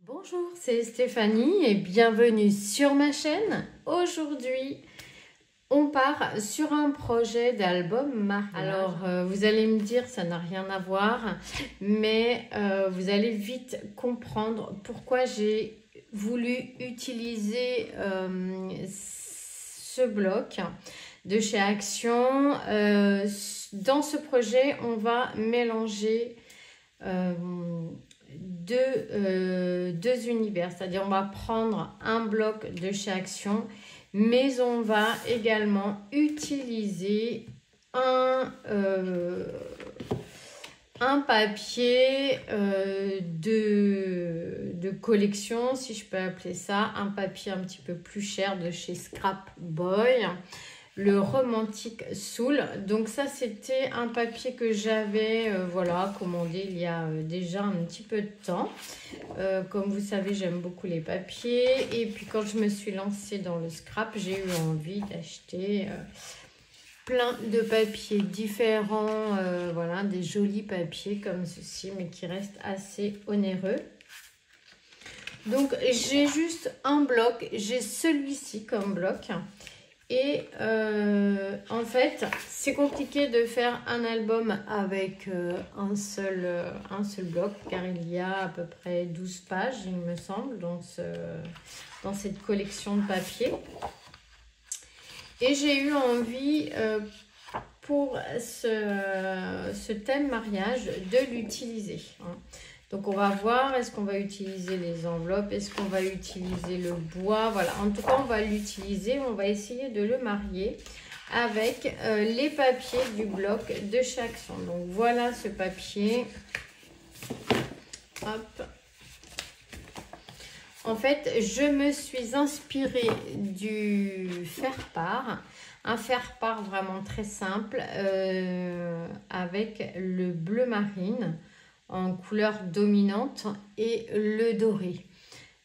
Bonjour, c'est Stéphanie et bienvenue sur ma chaîne. Aujourd'hui, on part sur un projet d'album mariage. Alors, vous allez me dire, ça n'a rien à voir, mais vous allez vite comprendre pourquoi j'ai voulu utiliser ce bloc de chez Action. Dans ce projet, on va mélanger deux univers, c'est-à-dire on va prendre un bloc de chez Action, mais on va également utiliser un papier de collection, si je peux appeler ça, un papier un petit peu plus cher de chez Scrap Boy, le Romantic Soul. Donc ça, c'était un papier que j'avais voilà, commandé il y a déjà un petit peu de temps. Comme vous savez, j'aime beaucoup les papiers. Et puis quand je me suis lancée dans le scrap, j'ai eu envie d'acheter plein de papiers différents. Voilà, des jolis papiers comme ceci, mais qui restent assez onéreux. Donc j'ai juste un bloc, j'ai celui-ci comme bloc. Et en fait, c'est compliqué de faire un album avec un seul bloc, car il y a à peu près 12 pages, il me semble, dans cette collection de papier. Et j'ai eu envie, pour ce thème mariage, de l'utiliser. Donc, on va voir, est-ce qu'on va utiliser les enveloppes, est-ce qu'on va utiliser le bois, voilà. En tout cas, on va l'utiliser, on va essayer de le marier avec les papiers du bloc de chez Action. Donc, voilà ce papier. Hop. En fait, je me suis inspirée du faire-part. Un faire-part vraiment très simple avec le bleu marine en couleur dominante et le doré.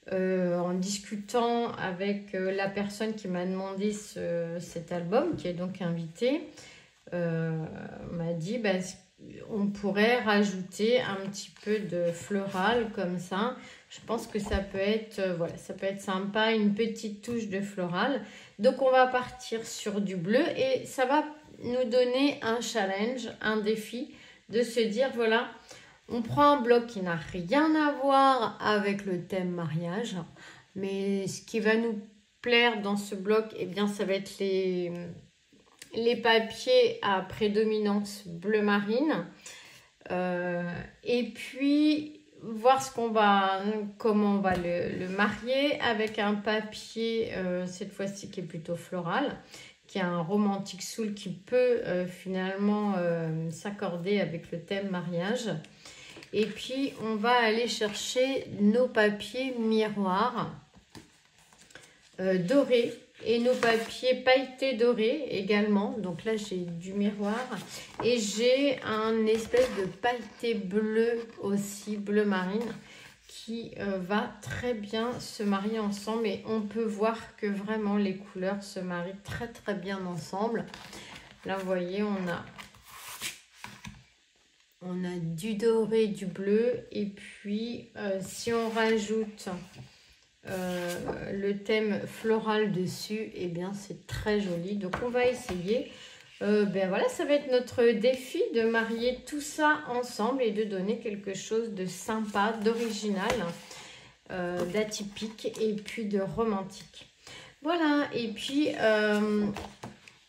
En discutant avec la personne qui m'a demandé cet album, qui est donc invitée, m'a dit on pourrait rajouter un petit peu de floral comme ça. Je pense que ça peut être, voilà, ça peut être sympa, une petite touche de floral. Donc on va partir sur du bleu et ça va nous donner un challenge, un défi de se dire voilà, on prend un bloc qui n'a rien à voir avec le thème mariage, mais ce qui va nous plaire dans ce bloc, eh bien, ça va être les papiers à prédominance bleu marine. Et puis, voir comment on va le marier avec un papier, cette fois-ci, qui est plutôt floral, qui a un Romantic Soul qui peut finalement s'accorder avec le thème mariage. Et puis, on va aller chercher nos papiers miroirs dorés et nos papiers pailletés dorés également. Donc là, j'ai du miroir et j'ai un espèce de pailleté bleu aussi, bleu marine, qui va très bien se marier ensemble. Et on peut voir que vraiment les couleurs se marient très très bien ensemble. Là, vous voyez, on a du doré, du bleu, et puis si on rajoute le thème floral dessus, et bien c'est très joli. Donc on va essayer. Voilà, ça va être notre défi de marier tout ça ensemble et de donner quelque chose de sympa, d'original, d'atypique et puis de romantique. Voilà, et puis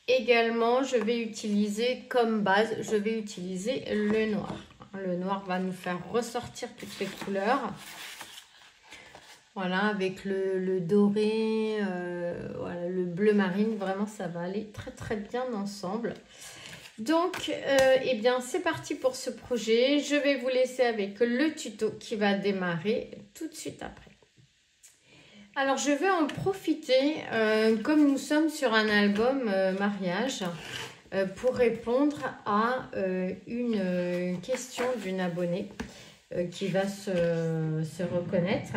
également, je vais utiliser comme base, je vais utiliser le noir. Le noir va nous faire ressortir toutes les couleurs. Voilà, avec le doré, voilà, le bleu marine, vraiment ça va aller très très bien ensemble. Donc, eh bien, c'est parti pour ce projet. Je vais vous laisser avec le tuto qui va démarrer tout de suite après. Alors, je vais en profiter, comme nous sommes sur un album mariage, pour répondre à une question d'une abonnée qui va se reconnaître,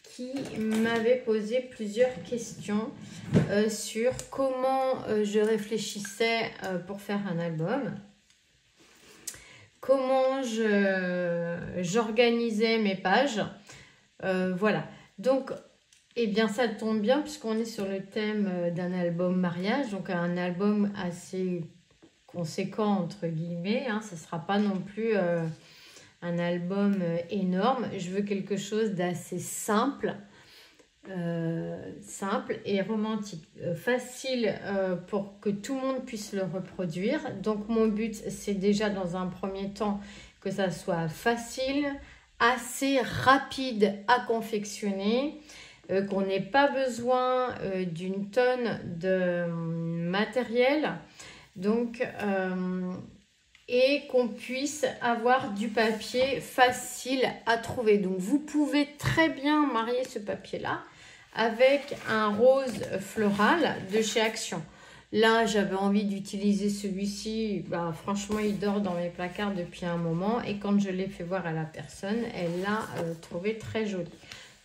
qui m'avait posé plusieurs questions sur comment je réfléchissais pour faire un album, comment j'organisais mes pages, Voilà. Donc, eh bien, ça tombe bien puisqu'on est sur le thème d'un album mariage. Donc, un album assez conséquent, entre guillemets. Hein, ce ne sera pas non plus un album énorme. Je veux quelque chose d'assez simple. Simple et romantique, facile pour que tout le monde puisse le reproduire. Donc mon but, c'est déjà dans un premier temps que ça soit facile, assez rapide à confectionner, qu'on n'ait pas besoin d'une tonne de matériel, donc et qu'on puisse avoir du papier facile à trouver. Donc vous pouvez très bien marier ce papier-là avec un rose floral de chez Action. Là, j'avais envie d'utiliser celui-ci. Bah, franchement, il dort dans mes placards depuis un moment. Et quand je l'ai fait voir à la personne, elle l'a trouvé très joli.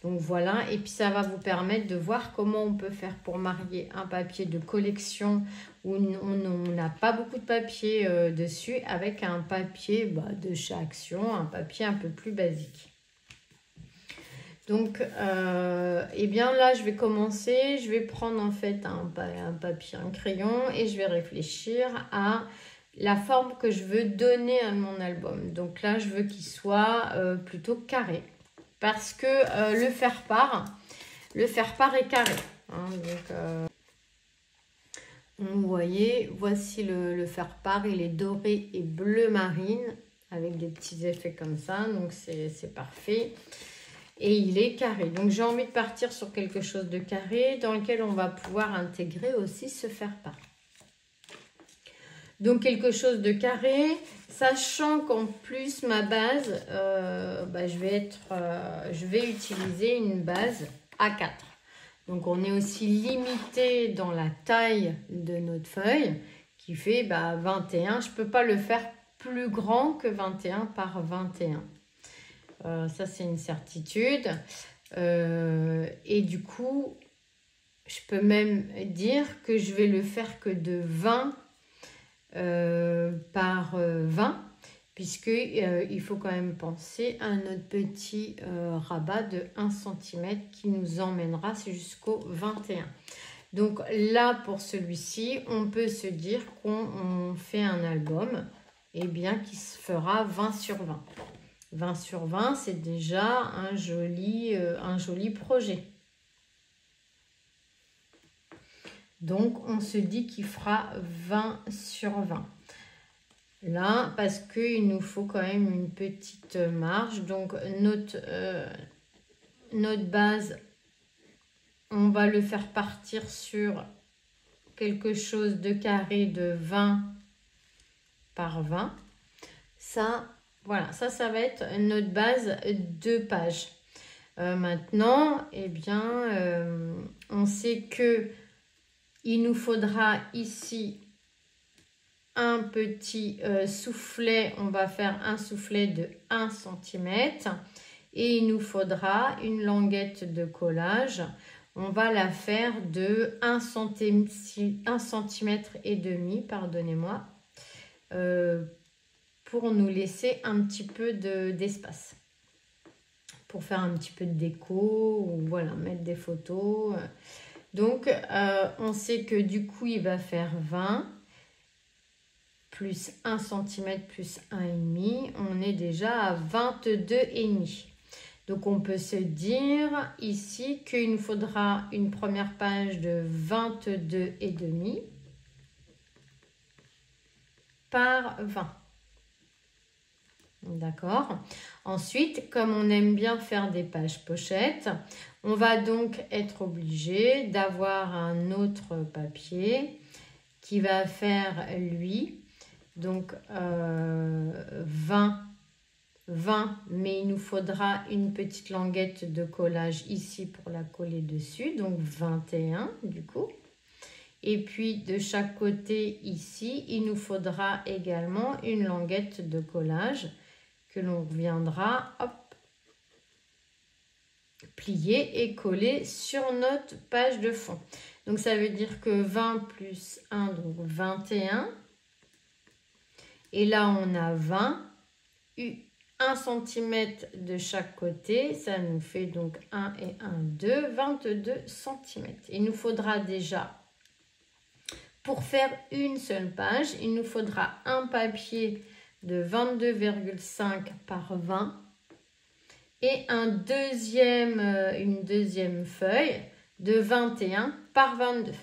Donc voilà, et puis ça va vous permettre de voir comment on peut faire pour marier un papier de collection où on n'a pas beaucoup de papier dessus avec un papier de chez Action, un papier un peu plus basique. Donc, eh bien là, je vais commencer. Je vais prendre en fait un papier, un crayon et je vais réfléchir à la forme que je veux donner à mon album. Donc là, je veux qu'il soit plutôt carré parce que le faire-part est carré. Hein, donc, vous voyez, voici le faire-part. Il est doré et bleu marine avec des petits effets comme ça. Donc, c'est parfait. Et il est carré. Donc, j'ai envie de partir sur quelque chose de carré dans lequel on va pouvoir intégrer aussi ce faire-part. Donc, quelque chose de carré, sachant qu'en plus, ma base, je vais utiliser une base A4. Donc, on est aussi limité dans la taille de notre feuille qui fait 21. Je ne peux pas le faire plus grand que 21 par 21. Ça, c'est une certitude. Et du coup, je peux même dire que je vais le faire que de 20 par 20, puisqu'il faut quand même penser à notre petit rabat de 1 cm qui nous emmènera jusqu'au 21. Donc là, pour celui-ci, on peut se dire qu'on fait un album qui se fera 20 sur 20. 20 sur 20, c'est déjà un joli projet. Donc, on se dit qu'il fera 20 sur 20. Là, parce qu'il nous faut quand même une petite marge. Donc, notre base, on va le faire partir sur quelque chose de carré de 20 par 20. Ça, voilà, ça va être notre base de page. Maintenant, eh bien, on sait que il nous faudra ici un petit soufflet. On va faire un soufflet de 1 cm. Et il nous faudra une languette de collage. On va la faire de 1 cm et demi, pardonnez-moi, pour nous laisser un petit peu d'espace. Pour faire un petit peu de déco, ou voilà, mettre des photos. Donc, on sait que du coup, il va faire 20 plus 1 cm plus 1,5. On est déjà à 22,5. Donc, on peut se dire ici qu'il nous faudra une première page de 22,5 par 20. D'accord. Ensuite, comme on aime bien faire des pages pochettes, on va donc être obligé d'avoir un autre papier qui va faire lui, donc 20, mais il nous faudra une petite languette de collage ici pour la coller dessus, donc 21 du coup. Et puis de chaque côté ici, il nous faudra également une languette de collage que l'on viendra plier et coller sur notre page de fond. Donc ça veut dire que 20 plus 1, donc 21. Et là on a 20 1 cm de chaque côté, ça nous fait donc 1 et 1, 2, 22 cm. Il nous faudra déjà, pour faire une seule page, il nous faudra un papier de 22,5 par 20 et une deuxième feuille de 21 par 22.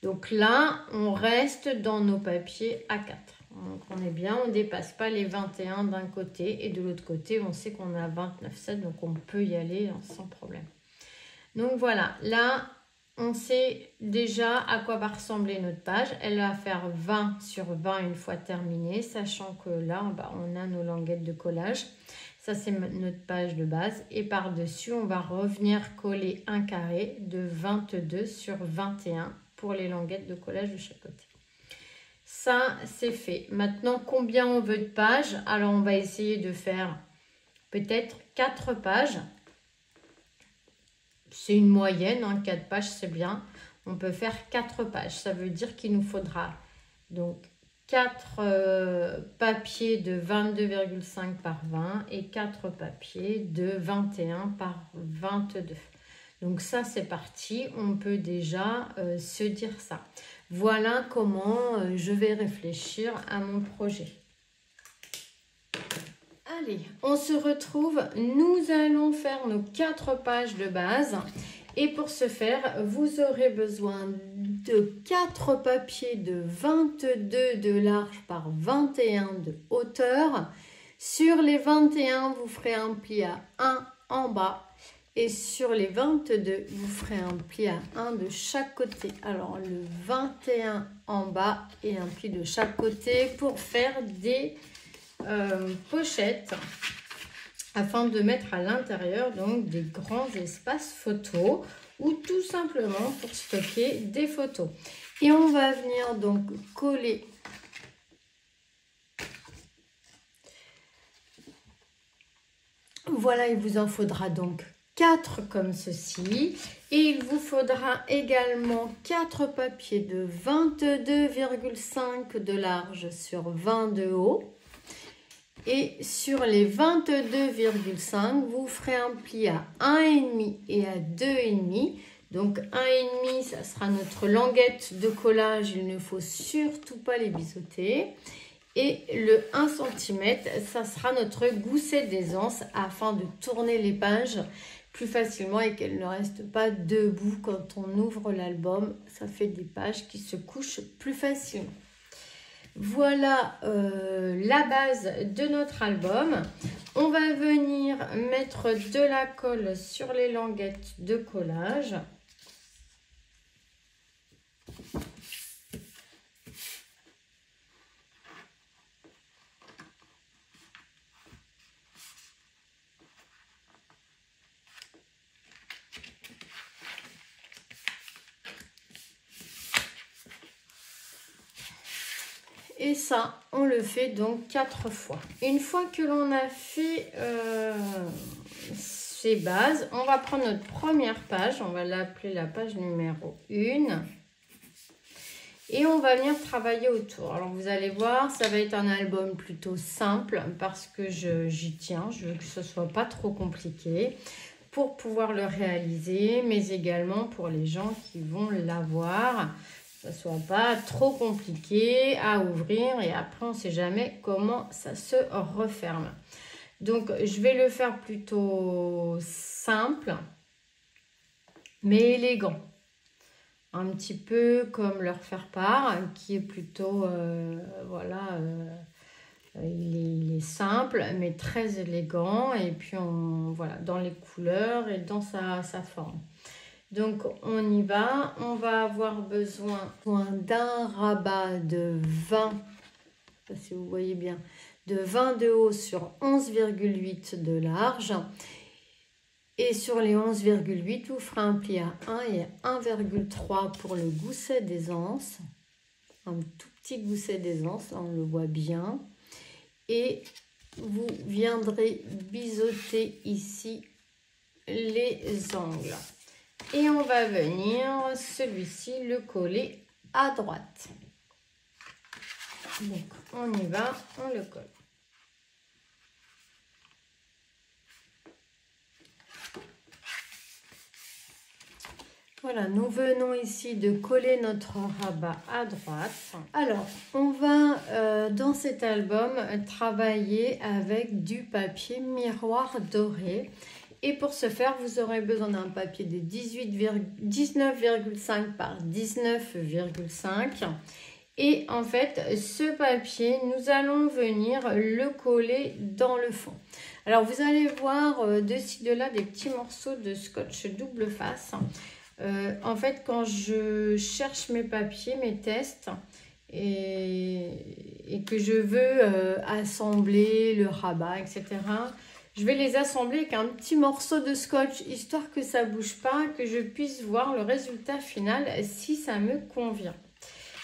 Donc là, on reste dans nos papiers A4. Donc on est bien, on ne dépasse pas les 21 d'un côté et de l'autre côté, on sait qu'on a 29,7, donc on peut y aller sans problème. Donc voilà, là, on sait déjà à quoi va ressembler notre page. Elle va faire 20 sur 20 une fois terminée, sachant que là, on a nos languettes de collage. Ça, c'est notre page de base. Et par-dessus, on va revenir coller un carré de 22 sur 21 pour les languettes de collage de chaque côté. Ça, c'est fait. Maintenant, combien on veut de pages? Alors, on va essayer de faire peut-être 4 pages. C'est une moyenne, hein, 4 pages, c'est bien. On peut faire 4 pages. Ça veut dire qu'il nous faudra donc 4 papiers de 22,5 par 20 et 4 papiers de 21 par 22. Donc ça, c'est parti. On peut déjà se dire ça. Voilà comment je vais réfléchir à mon projet. Allez, on se retrouve. Nous allons faire nos 4 pages de base. Et pour ce faire, vous aurez besoin de 4 papiers de 22 de large par 21 de hauteur. Sur les 21, vous ferez un pli à 1 en bas. Et sur les 22, vous ferez un pli à 1 de chaque côté. Alors, le 21 en bas et un pli de chaque côté pour faire des pochettes afin de mettre à l'intérieur donc des grands espaces photos ou tout simplement pour stocker des photos. Et on va venir donc coller voilà, il vous en faudra donc 4 comme ceci et il vous faudra également 4 papiers de 22,5 de large sur 20 de haut. Et sur les 22,5, vous ferez un pli à 1,5 et à 2,5. Donc 1,5, ça sera notre languette de collage. Il ne faut surtout pas les biseauter. Et le 1 cm, ça sera notre gousset d'aisance afin de tourner les pages plus facilement et qu'elles ne restent pas debout quand on ouvre l'album. Ça fait des pages qui se couchent plus facilement. Voilà la base de notre album. On va venir mettre de la colle sur les languettes de collage. Et ça, on le fait donc 4 fois. Une fois que l'on a fait ces bases, on va prendre notre première page. On va l'appeler la page numéro 1. Et on va venir travailler autour. Alors, vous allez voir, ça va être un album plutôt simple parce que j'y tiens. Je veux que ce ne soit pas trop compliqué pour pouvoir le réaliser, mais également pour les gens qui vont l'avoir. Ça ne soit pas trop compliqué à ouvrir et après on ne sait jamais comment ça se referme. Donc je vais le faire plutôt simple mais élégant. Un petit peu comme leur faire part qui est plutôt voilà, il est simple mais très élégant et puis voilà, dans les couleurs et dans sa forme. Donc, on y va. On va avoir besoin d'un rabat de 20, si vous voyez bien, de 20 de haut sur 11,8 de large. Et sur les 11,8, vous ferez un pli à 1 et 1,3 pour le gousset d'aisance. Un tout petit gousset d'aisance, on le voit bien. Et vous viendrez biseauter ici les angles. Et on va venir, celui-ci, le coller à droite. Donc, on y va, on le colle. Voilà, nous venons ici de coller notre rabat à droite. Alors, on va dans cet album travailler avec du papier miroir doré. Et pour ce faire, vous aurez besoin d'un papier de 19,5 par 19,5. Et en fait, ce papier, nous allons venir le coller dans le fond. Alors, vous allez voir de ci, de là des petits morceaux de scotch double face. En fait, quand je cherche mes papiers, mes tests, et que je veux assembler le rabat, etc., je vais les assembler avec un petit morceau de scotch, histoire que ça ne bouge pas, que je puisse voir le résultat final si ça me convient.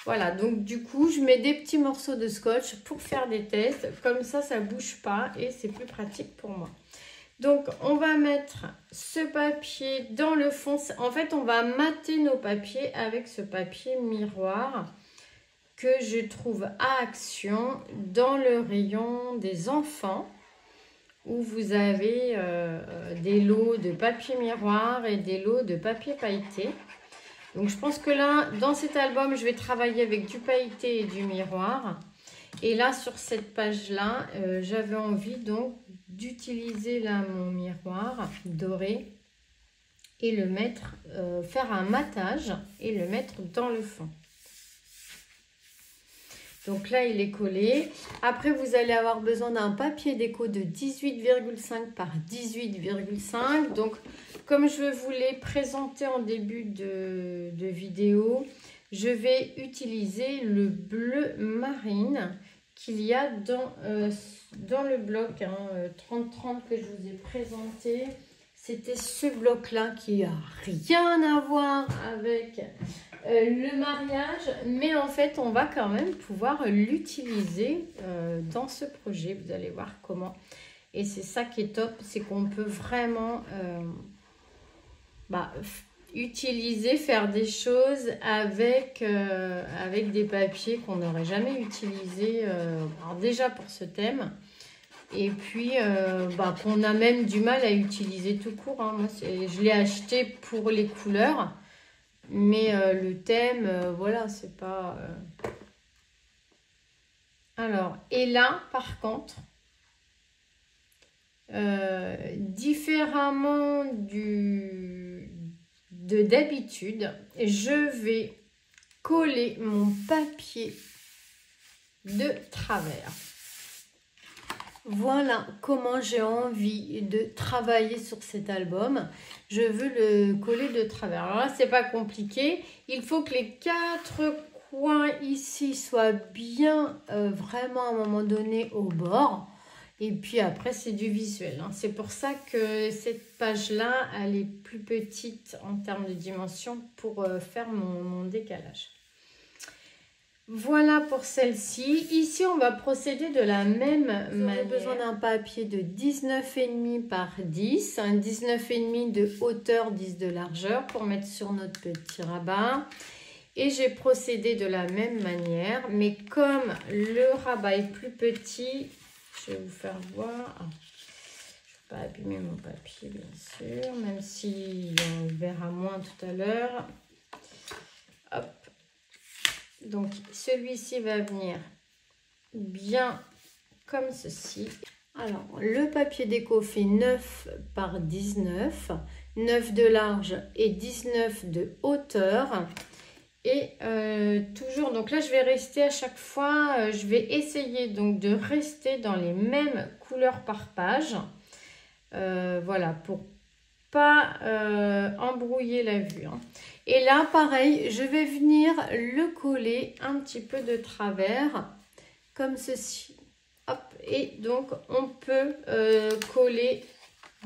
Voilà, donc du coup, je mets des petits morceaux de scotch pour faire des tests. Comme ça ne bouge pas et c'est plus pratique pour moi. Donc, on va mettre ce papier dans le fond. En fait, on va mater nos papiers avec ce papier miroir que je trouve à Action dans le rayon des enfants, où vous avez des lots de papier miroir et des lots de papier pailleté. Donc, je pense que là, dans cet album, je vais travailler avec du pailleté et du miroir. Et là, sur cette page-là, j'avais envie donc d'utiliser là mon miroir doré et le mettre, faire un matage et le mettre dans le fond. Donc là, il est collé. Après, vous allez avoir besoin d'un papier déco de 18,5 par 18,5. Donc, comme je vous l'ai présenté en début de vidéo, je vais utiliser le bleu marine qu'il y a dans le bloc 30-30 que je vous ai présenté. C'était ce bloc-là qui n'a rien à voir avec le mariage, mais en fait, on va quand même pouvoir l'utiliser dans ce projet. Vous allez voir comment. Et c'est ça qui est top, c'est qu'on peut vraiment utiliser, faire des choses avec des papiers qu'on n'aurait jamais utilisés, alors déjà pour ce thème, et puis qu'on a même du mal à utiliser tout court, hein. Moi, je l'ai acheté pour les couleurs, mais le thème, voilà, c'est pas... Alors, et là, par contre, différemment d'habitude, je vais coller mon papier de travers. Voilà comment j'ai envie de travailler sur cet album. Je veux le coller de travers. Alors là, c'est pas compliqué. Il faut que les 4 coins ici soient bien vraiment à un moment donné au bord. Et puis après, c'est du visuel, hein. C'est pour ça que cette page-là, elle est plus petite en termes de dimension pour faire mon décalage. Voilà pour celle-ci. Ici, on va procéder de la même manière. Vous aurez besoin d'un papier de 19,5 par 10, 19,5 de hauteur, 10 de largeur pour mettre sur notre petit rabat. Et j'ai procédé de la même manière, mais comme le rabat est plus petit, je vais vous faire voir. Je ne vais pas abîmer mon papier, bien sûr, même si on le verra moins tout à l'heure. Hop. Donc, celui-ci va venir bien comme ceci. Alors, le papier déco fait 9 par 19, 9 de large et 19 de hauteur. Et toujours, donc là, je vais rester à chaque fois, je vais essayer donc de rester dans les mêmes couleurs par page. Voilà, pour pas embrouiller la vue, hein. Et là, pareil, je vais venir le coller un petit peu de travers, comme ceci. Hop, et donc, on peut coller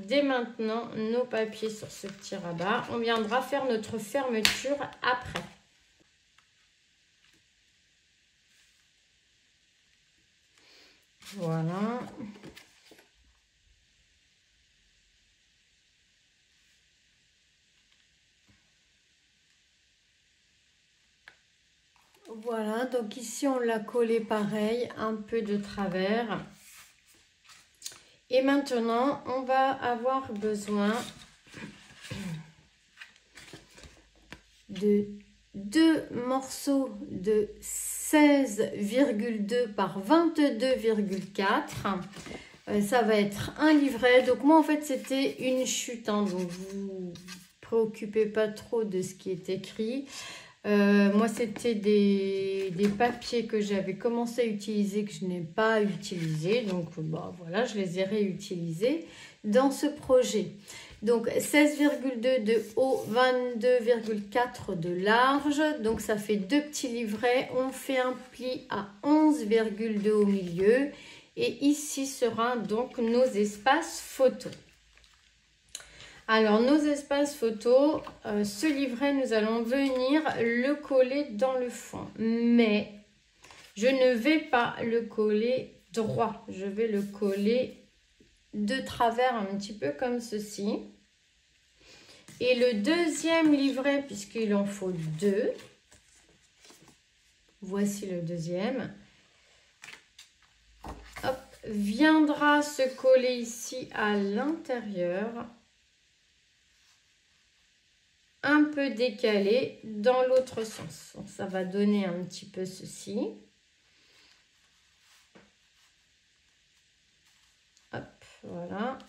dès maintenant nos papiers sur ce petit rabat. On viendra faire notre fermeture après. Voilà. Voilà, donc ici on l'a collé pareil, un peu de travers. Et maintenant, on va avoir besoin, de 2 morceaux de 16,2 par 22,4. Ça va être un livret. Donc moi en fait c'était une chute, hein, donc vous préoccupez pas trop de ce qui est écrit. Moi c'était des papiers que j'avais commencé à utiliser, que je n'ai pas utilisé, donc bah, voilà, je les ai réutilisés dans ce projet. Donc 16,2 de haut, 22,4 de large, donc ça fait 2 petits livrets. On fait un pli à 11,2 au milieu et ici sera donc nos espaces photos. Alors, nos espaces photos, ce livret, nous allons venir le coller dans le fond. Mais je ne vais pas le coller droit. Je vais le coller de travers un petit peu comme ceci. Et le deuxième livret, puisqu'il en faut 2, voici le deuxième, hop, viendra se coller ici à l'intérieur, un peu décalé dans l'autre sens. Donc, ça va donner un petit peu ceci. Hop, voilà.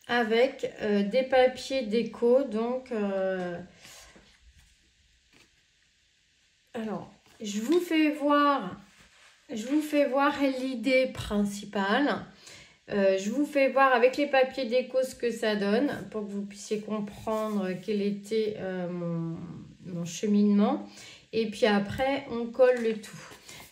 Avec des papiers déco. Donc, alors, je vous fais voir l'idée principale. Je vous fais voir avec les papiers déco ce que ça donne pour que vous puissiez comprendre quel était mon cheminement. Et puis après, on colle le tout.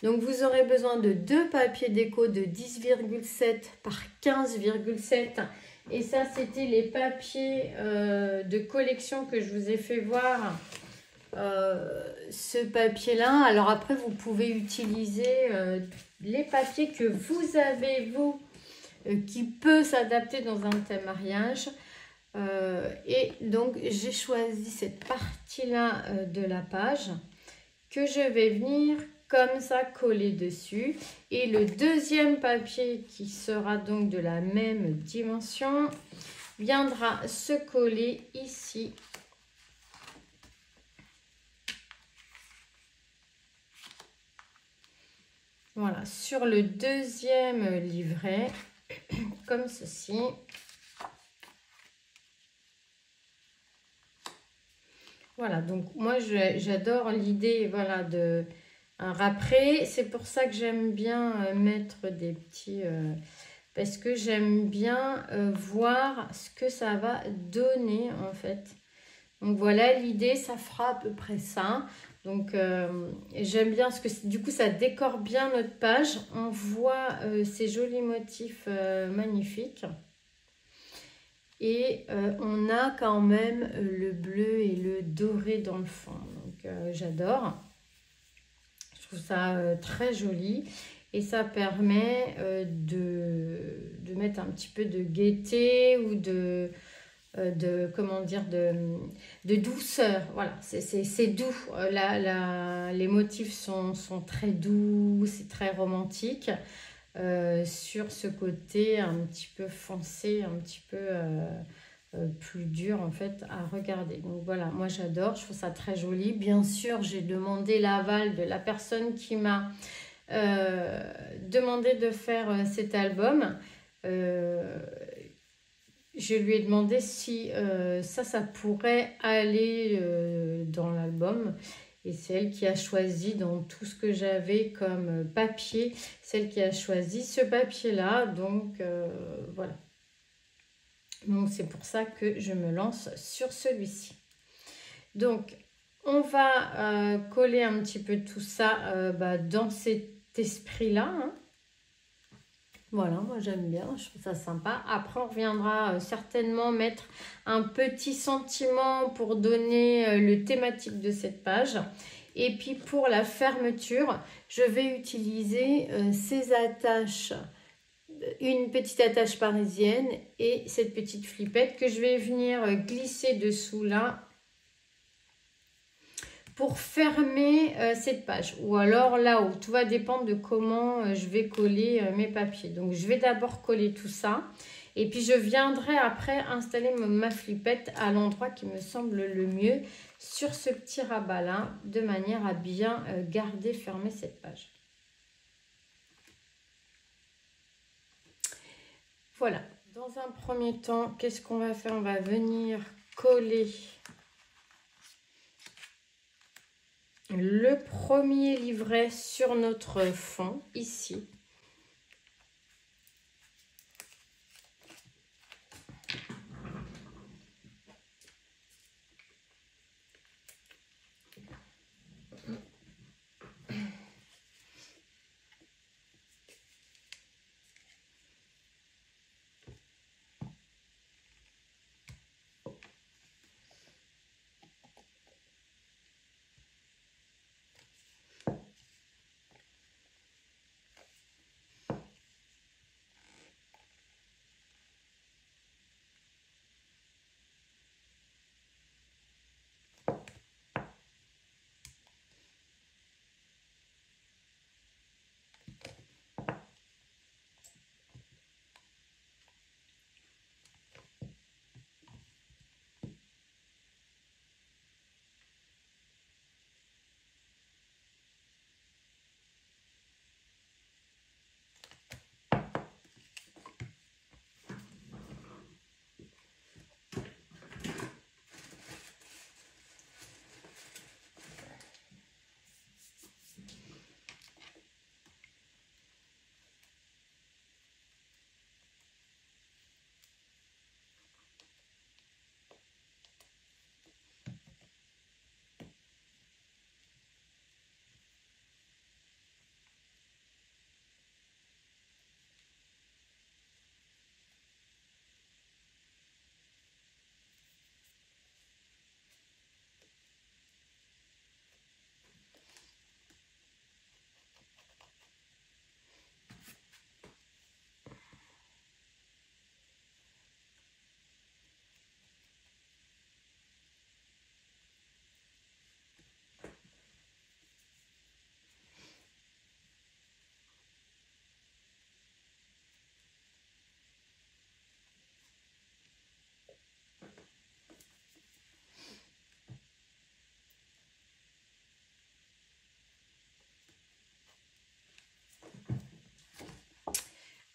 Donc, vous aurez besoin de 2 papiers déco de 10,7 par 15,7. Et ça, c'était les papiers de collection que je vous ai fait voir. Ce papier-là. Alors après, vous pouvez utiliser les papiers que vous avez, vous, qui peut s'adapter dans un thème mariage. Et donc, j'ai choisi cette partie-là de la page que je vais venir comme ça coller dessus. Et le deuxième papier qui sera donc de la même dimension viendra se coller ici. Voilà, sur le deuxième livret, comme ceci. Voilà, donc moi j'adore l'idée, voilà, de un râpé. C'est pour ça que j'aime bien mettre des petits... parce que j'aime bien voir ce que ça va donner en fait. Donc voilà, l'idée, ça fera à peu près ça. Donc j'aime bien parce que du coup ça décore bien notre page. On voit ces jolis motifs magnifiques. Et on a quand même le bleu et le doré dans le fond. Donc j'adore. Je trouve ça très joli. Et ça permet de mettre un petit peu de gaieté ou comment dire, de douceur. Voilà, c'est doux. Les motifs sont très doux, c'est très romantique. Sur ce côté un petit peu foncé, un petit peu plus dur en fait à regarder. Donc voilà, moi j'adore, je trouve ça très joli. Bien sûr, j'ai demandé l'aval de la personne qui m'a demandé de faire cet album. Je lui ai demandé si ça pourrait aller dans l'album. Et c'est elle qui a choisi dans tout ce que j'avais comme papier, celle qui a choisi ce papier-là. Donc voilà. Donc c'est pour ça que je me lance sur celui-ci. Donc on va coller un petit peu tout ça dans cet esprit-là. Hein. Voilà, moi j'aime bien, je trouve ça sympa. Après, on reviendra certainement mettre un petit sentiment pour donner le thématique de cette page. Et puis pour la fermeture, je vais utiliser ces attaches, une petite attache parisienne et cette petite flippette que je vais venir glisser dessous là pour fermer cette page. Ou alors là-haut. Tout va dépendre de comment je vais coller mes papiers. Donc, je vais d'abord coller tout ça. Et puis, je viendrai après installer ma flippette à l'endroit qui me semble le mieux sur ce petit rabat-là, de manière à bien garder fermée cette page. Voilà. Dans un premier temps, qu'est-ce qu'on va faire? On va venir coller le premier livret sur notre fond, ici.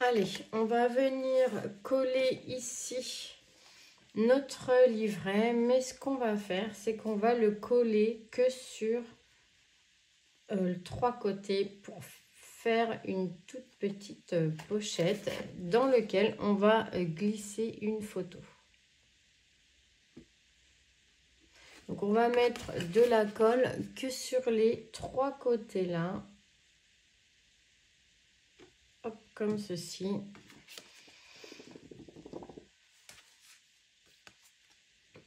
Allez, on va venir coller ici notre livret, mais ce qu'on va faire, c'est qu'on va le coller que sur trois côtés pour faire une toute petite pochette dans laquelle on va glisser une photo. Donc, on va mettre de la colle que sur les trois côtés là. Hop, comme ceci.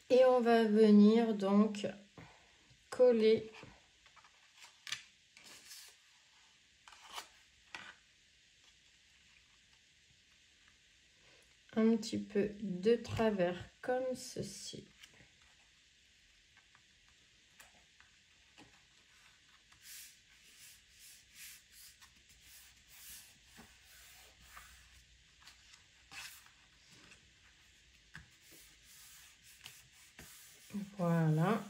Et on va venir donc coller un petit peu de travers comme ceci. Voilà.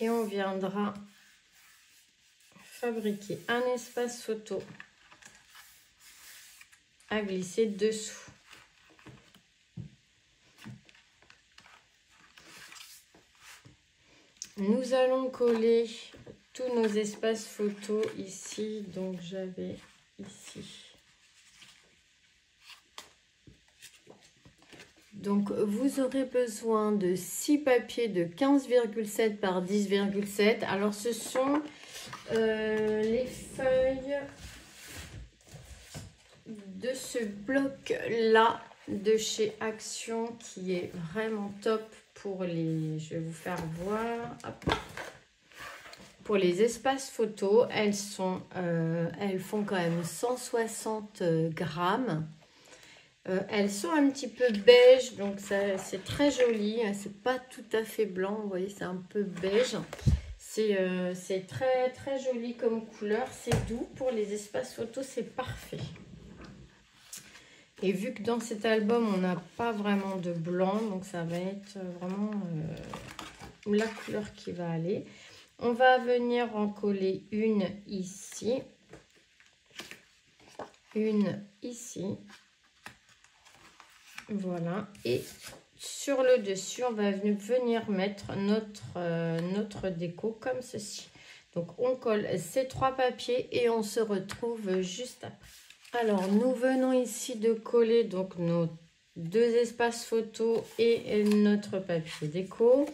Et on viendra fabriquer un espace photo à glisser dessous. Nous allons coller tous nos espaces photos ici. Donc j'avais ici. Donc vous aurez besoin de 6 papiers de 15,7 par 10,7. Alors ce sont les feuilles de ce bloc là de chez Action qui est vraiment top pour les, je vais vous faire voir, hop. Pour les espaces photos. Elles font quand même 160 grammes. Elles sont un petit peu beige, donc c'est très joli. C'est pas tout à fait blanc, vous voyez, c'est un peu beige. C'est très très joli comme couleur, c'est doux. Pour les espaces photos, c'est parfait. Et vu que dans cet album, on n'a pas vraiment de blanc, donc ça va être vraiment la couleur qui va aller. On va venir en coller une ici, une ici. Voilà. Et sur le dessus, on va venir mettre notre déco comme ceci. Donc, on colle ces 3 papiers et on se retrouve juste après. Alors, nous venons ici de coller donc nos 2 espaces photos et notre papier déco.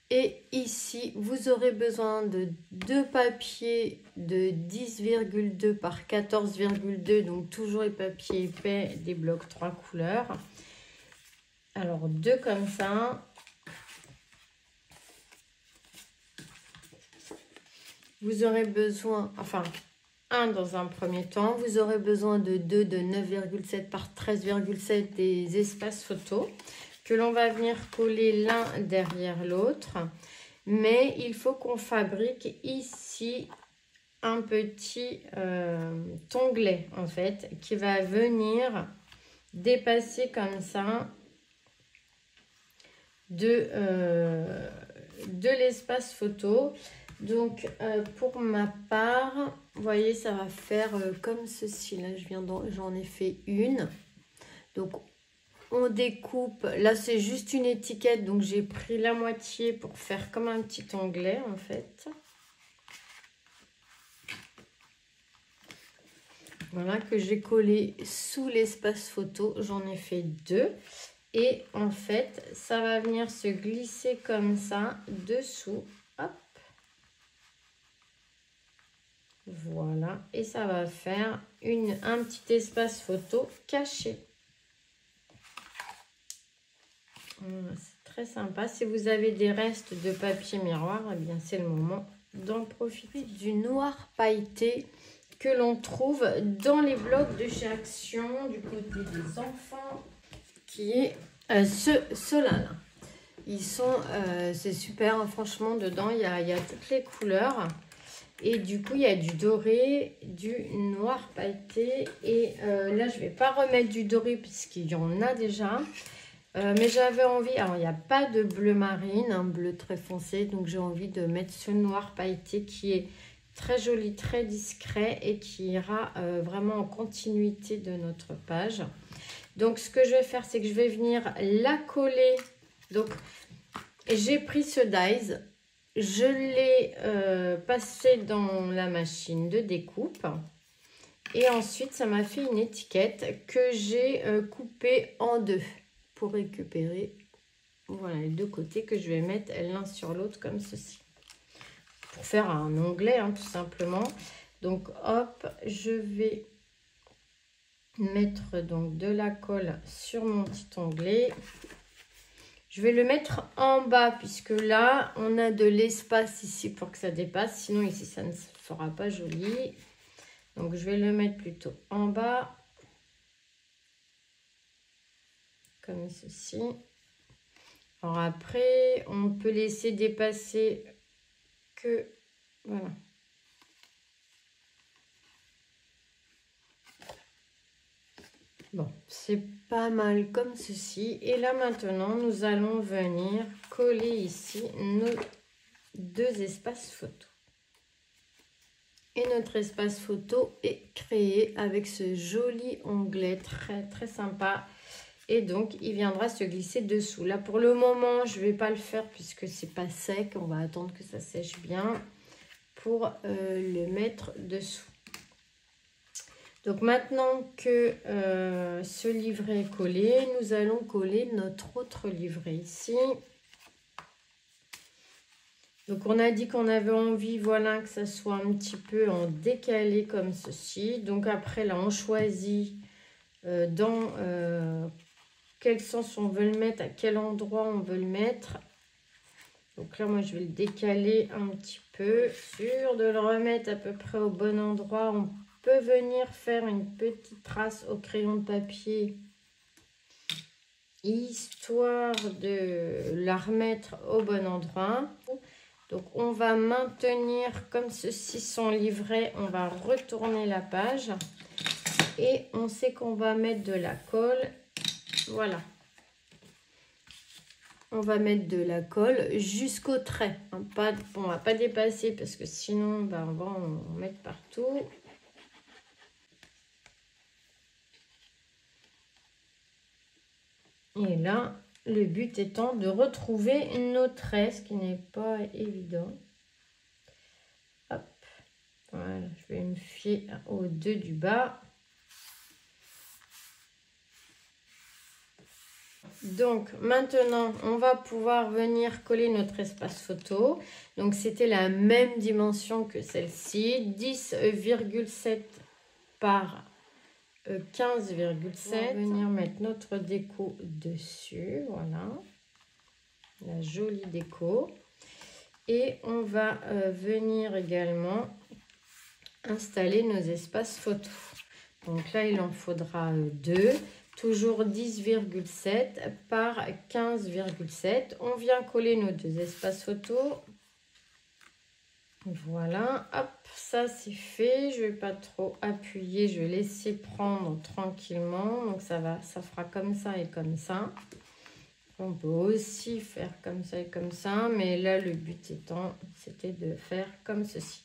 Et ici, vous aurez besoin de 2 papiers de 10,2 par 14,2. Donc, toujours les papiers épais des blocs 3 couleurs. Alors, 2 comme ça. Vous aurez besoin, enfin, un dans un premier temps. Vous aurez besoin de 2 de 9,7 par 13,7 des espaces photos que l'on va venir coller l'un derrière l'autre. Mais il faut qu'on fabrique ici un petit onglet, en fait, qui va venir dépasser comme ça de l'espace photo. Donc, pour ma part, vous voyez, ça va faire comme ceci. Là, j'en ai fait une. Donc, on découpe. Là, c'est juste une étiquette. Donc, j'ai pris la moitié pour faire comme un petit onglet, en fait. Voilà, que j'ai collé sous l'espace photo. J'en ai fait 2. Et en fait, ça va venir se glisser comme ça, dessous. Hop. Voilà, et ça va faire un petit espace photo caché. Voilà, c'est très sympa. Si vous avez des restes de papier miroir, eh bien c'est le moment d'en profiter. Du noir pailleté que l'on trouve dans les blocs de chez Action du côté des enfants, qui est ceux-là. Ils sont, c'est super, hein, franchement, dedans il y a toutes les couleurs. Et du coup, il y a du doré, du noir pailleté. Et là, je ne vais pas remettre du doré puisqu'il y en a déjà. Mais j'avais envie... Alors, il n'y a pas de bleu marine, un bleu très foncé. Donc, j'ai envie de mettre ce noir pailleté qui est très joli, très discret. Et qui ira vraiment en continuité de notre page. Donc, ce que je vais faire, c'est que je vais venir la coller. Donc, j'ai pris ce dies. Je l'ai passé dans la machine de découpe. Et ensuite, ça m'a fait une étiquette que j'ai coupée en 2 pour récupérer, voilà, les 2 côtés que je vais mettre l'un sur l'autre comme ceci. Pour faire un onglet, hein, tout simplement. Donc, hop, je vais mettre donc de la colle sur mon petit onglet. Je vais le mettre en bas puisque là, on a de l'espace ici pour que ça dépasse. Sinon, ici, ça ne sera pas joli. Donc, je vais le mettre plutôt en bas. Comme ceci. Alors après, on peut laisser dépasser que... Voilà. Bon, c'est pas mal comme ceci. Et là, maintenant, nous allons venir coller ici nos 2 espaces photo. Et notre espace photo est créé avec ce joli onglet très, très sympa. Et donc, il viendra se glisser dessous. Là, pour le moment, je ne vais pas le faire puisque c'est pas sec. On va attendre que ça sèche bien pour le mettre dessous. Donc maintenant que ce livret est collé, nous allons coller notre autre livret ici. Donc on a dit qu'on avait envie, voilà, que ça soit un petit peu en décalé comme ceci. Donc après là, on choisit dans quel sens on veut le mettre, à quel endroit on veut le mettre. Donc là, moi, je vais le décaler un petit peu, sûr de le remettre à peu près au bon endroit. On peut venir faire une petite trace au crayon de papier, histoire de la remettre au bon endroit. Donc, on va maintenir comme ceci son livret. On va retourner la page. Et on sait qu'on va mettre de la colle. Voilà. On va mettre de la colle jusqu'au trait. Hein, on ne va pas dépasser parce que sinon, ben, on va en mettre partout. Et là, le but étant de retrouver nos traits, ce qui n'est pas évident. Hop. Voilà, je vais me fier aux deux du bas. Donc maintenant, on va pouvoir venir coller notre espace photo. Donc c'était la même dimension que celle-ci, 10,7 par 15,7. On va venir mettre notre déco dessus, voilà. La jolie déco. Et on va venir également installer nos espaces photo. Donc là, il en faudra 2. Toujours 10,7 par 15,7. On vient coller nos deux espaces photo. Voilà, hop, ça c'est fait. Je ne vais pas trop appuyer, je vais laisser prendre tranquillement. Donc ça fera comme ça et comme ça. On peut aussi faire comme ça et comme ça, mais là le but étant, c'était de faire comme ceci.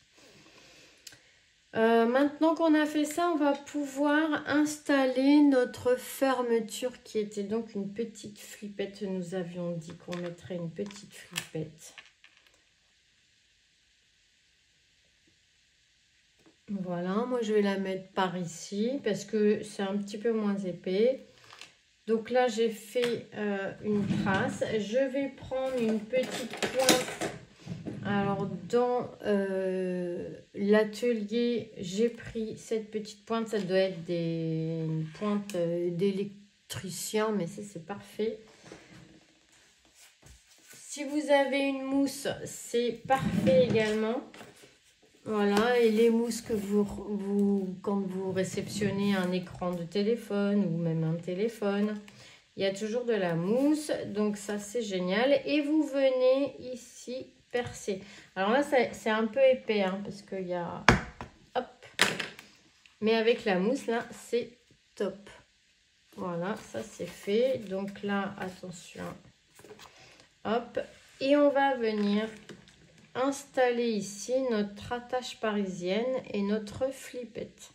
Maintenant qu'on a fait ça, on va pouvoir installer notre fermeture qui était donc une petite flippette. Nous avions dit qu'on mettrait une petite flippette. Voilà, moi je vais la mettre par ici parce que c'est un petit peu moins épais. Donc là j'ai fait une trace. Je vais prendre une petite pointe. Alors dans l'atelier, j'ai pris cette petite pointe. Ça doit être une pointe d'électricien, mais ça c'est parfait. Si vous avez une mousse, c'est parfait également. Voilà, et les mousses que quand vous réceptionnez un écran de téléphone ou même un téléphone, il y a toujours de la mousse. Donc ça c'est génial. Et vous venez ici percer. Alors là, c'est un peu épais, hein, parce qu'il y a... Hop. Mais avec la mousse, là, c'est top. Voilà, ça c'est fait. Donc là, attention. Hop. Et on va venir installer ici notre attache parisienne et notre flippette.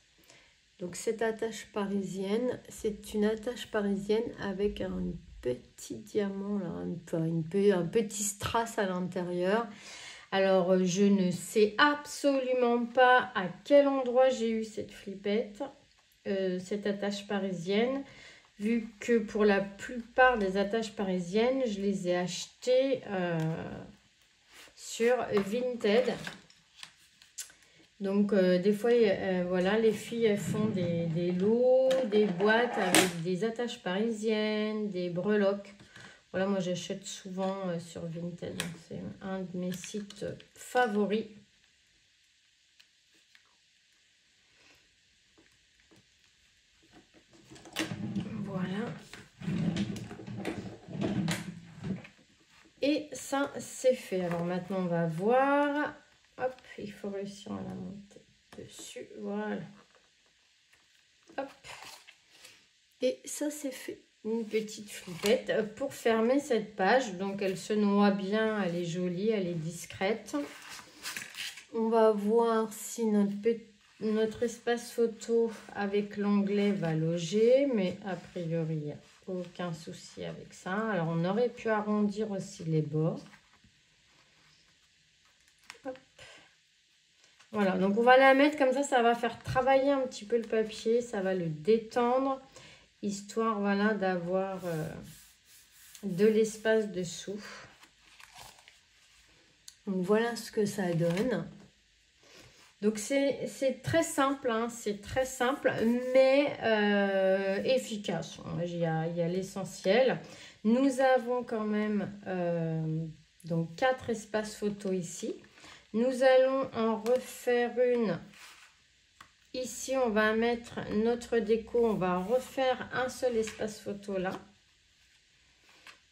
Donc cette attache parisienne, c'est une attache parisienne avec un petit diamant, là, un petit strass à l'intérieur. Alors je ne sais absolument pas à quel endroit j'ai eu cette flippette, cette attache parisienne, vu que pour la plupart des attaches parisiennes, je les ai achetées sur Vinted. Donc des fois, voilà, les filles elles font des lots, des boîtes avec des attaches parisiennes, des breloques. Voilà, moi j'achète souvent sur Vinted. C'est un de mes sites favoris. Voilà. Et ça, c'est fait. Alors maintenant, on va voir. Hop, il faut réussir à la monter dessus. Voilà. Hop. Et ça, c'est fait. Une petite flippette pour fermer cette page. Donc, elle se noie bien. Elle est jolie, elle est discrète. On va voir si notre espace photo avec l'onglet va loger. Mais a priori, il n'y a aucun souci avec ça. Alors, on aurait pu arrondir aussi les bords. Hop. Voilà, donc on va la mettre comme ça va faire travailler un petit peu le papier, ça va le détendre, histoire, voilà, d'avoir de l'espace dessous. Donc voilà ce que ça donne. Donc c'est très simple, hein, c'est très simple, mais efficace. Il y a l'essentiel. Nous avons quand même donc 4 espaces photo ici. Nous allons en refaire une. Ici, on va mettre notre déco. On va refaire un seul espace photo là.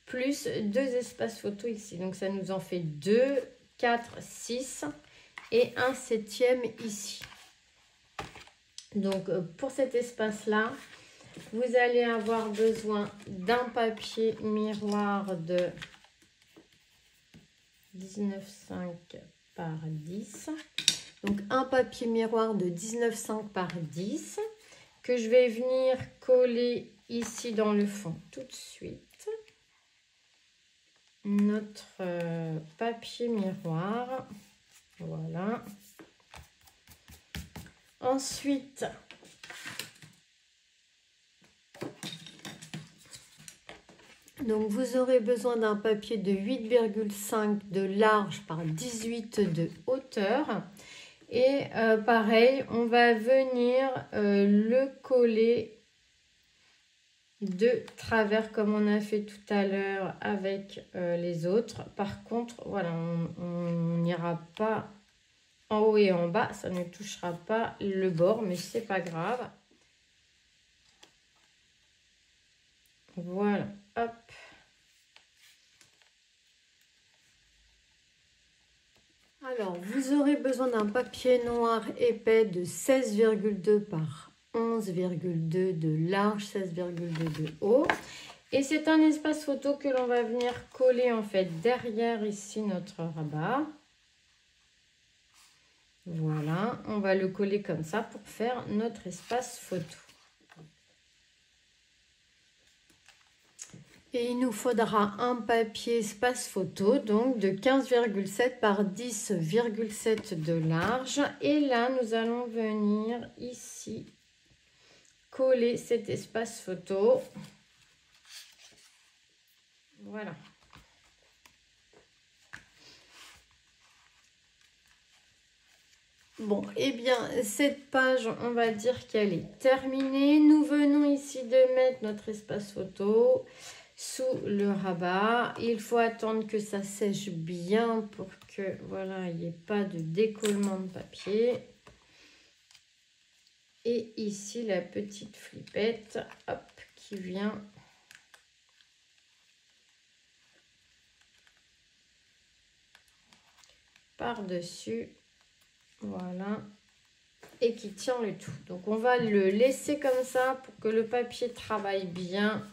Plus 2 espaces photo ici. Donc, ça nous en fait 2 4, 6 et un 7e ici. Donc pour cet espace-là, vous allez avoir besoin d'un papier miroir de 19,5 par 10. Donc un papier miroir de 19,5 par 10 que je vais venir coller ici dans le fond tout de suite. Notre papier miroir, voilà. Ensuite, donc vous aurez besoin d'un papier de 8,5 de large par 18 de hauteur. Et pareil, on va venir le coller de travers comme on a fait tout à l'heure avec les autres. Par contre, voilà, on n'ira pas en haut et en bas, ça ne touchera pas le bord, mais c'est pas grave. Voilà, hop. Alors, vous aurez besoin d'un papier noir épais de 16,2 par 11,2 de large, 16,2 de haut. Et c'est un espace photo que l'on va venir coller en fait derrière ici notre rabat. Voilà, on va le coller comme ça pour faire notre espace photo. Et il nous faudra un papier espace photo, donc de 15,7 par 10,7 de large. Et là, nous allons venir ici coller cet espace photo. Voilà. Bon, et bien, cette page, on va dire qu'elle est terminée. Nous venons ici de mettre notre espace photo sous le rabat. Il faut attendre que ça sèche bien pour que, voilà, il n'y ait pas de décollement de papier. Et ici, la petite flippette, hop, qui vient par-dessus, voilà, et qui tient le tout. Donc, on va le laisser comme ça pour que le papier travaille bien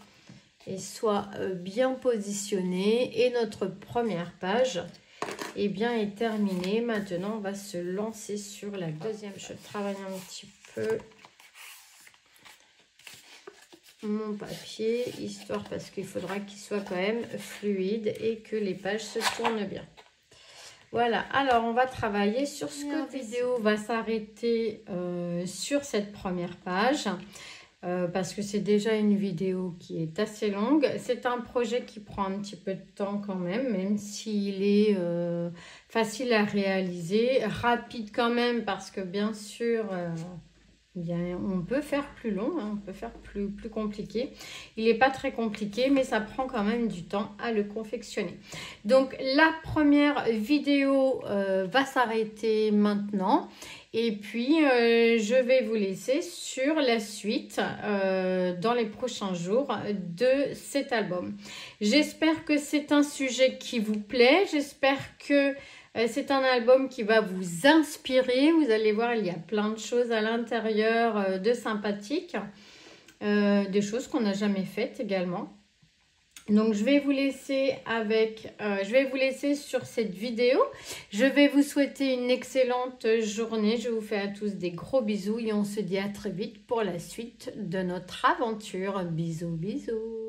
et soit bien positionné. Et notre première page eh bien, est terminée. Maintenant, on va se lancer sur la deuxième. Je travaille un petit peu mon papier, histoire parce qu'il faudra qu'il soit quand même fluide et que les pages se tournent bien. Voilà, alors on va travailler sur ce que la vidéo va s'arrêter sur cette première page. Parce que c'est déjà une vidéo qui est assez longue. C'est un projet qui prend un petit peu de temps quand même s'il est facile à réaliser, rapide quand même, parce que bien sûr, bien, on peut faire plus long, hein, on peut faire plus compliqué. Il n'est pas très compliqué, mais ça prend quand même du temps à le confectionner. Donc, la première vidéo va s'arrêter maintenant. Et puis, je vais vous laisser sur la suite dans les prochains jours de cet album. J'espère que c'est un sujet qui vous plaît. J'espère que c'est un album qui va vous inspirer. Vous allez voir, il y a plein de choses à l'intérieur de sympathiques. Des choses qu'on n'a jamais faites également. Donc, je vais vous laisser sur cette vidéo. Je vais vous souhaiter une excellente journée. Je vous fais à tous des gros bisous et on se dit à très vite pour la suite de notre aventure. Bisous, bisous.